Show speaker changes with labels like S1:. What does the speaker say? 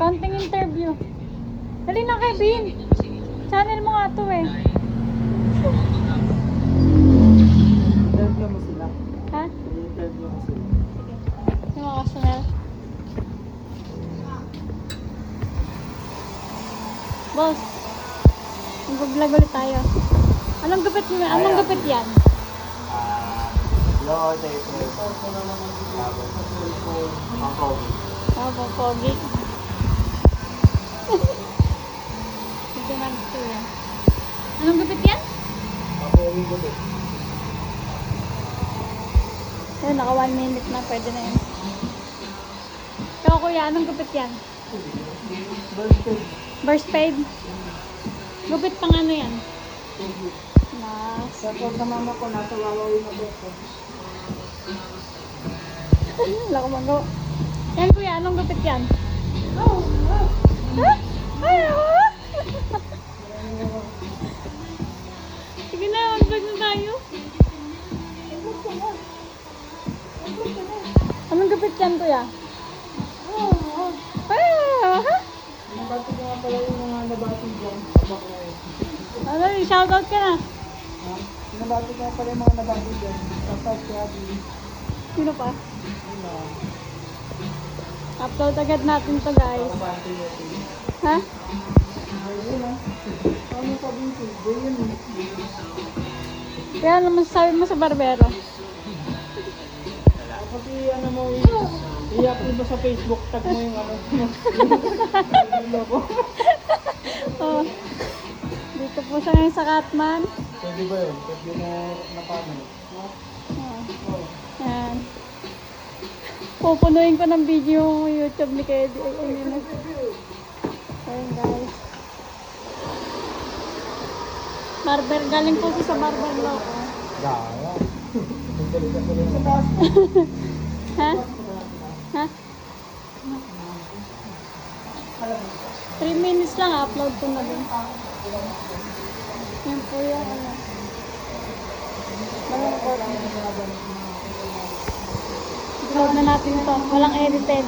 S1: Counting interview. Dali na, Kevin. Channel mo nga to eh.
S2: Interview mo sila.
S1: Ha?
S2: Interview mo sila.
S1: Sige. Yung mga customer. Boss, mag-vlog ulit tayo. Anong gupit mo? Anong gupit yan?
S2: Lower taper. Makogi.
S1: Oh, pogi. Ito na gusto yan. Anong gupit yan?
S2: Makogi ko din.
S1: Ayun, naka 1 minute na. Pwede na yun. Ikaw kuya, anong gupit yan?
S2: Birthday.
S1: Burst fade? Gupit pang ano yan? Mas.
S2: Tapos sa mama ko, nasa wawawin na ko.
S1: Wala ko magawa. Yan kuya, anong gupit yan? Ha? Ay, ah! Sige na, mag-vlog na tayo. Anong gupit yan kuya? Ay, ah!
S2: Nabati ko nga pala yung mga nabati dyan.
S1: Ano, shoutout ka na.
S2: Nabati ko nga pala yung mga nabati dyan. Tapos kaya di.
S1: Sino pa?
S2: Ano?
S1: Upload agad natin to guys.
S2: Nabati natin.
S1: Ha?
S2: Ayun ah. Paano pa din si Brian?
S1: Kaya ano masasabi mo sa barbero?
S2: Kapag ano mo, i-upload mo sa Facebook, tag mo yung ano. Yung logo.
S1: Oh. Dito po siya ngayon sa Catman.
S2: Pwede ba yun? Pwede na napano.
S1: Oh. Ayan. Pupunuin ko ng video yung YouTube ni Kedi. Ayun guys. Barber, galing po siya sa barber loko.
S2: Gaya.
S1: Ha? Ha? 3 minutes lang, upload ko na din. Yan po yan. Upload na natin to. Walang edit.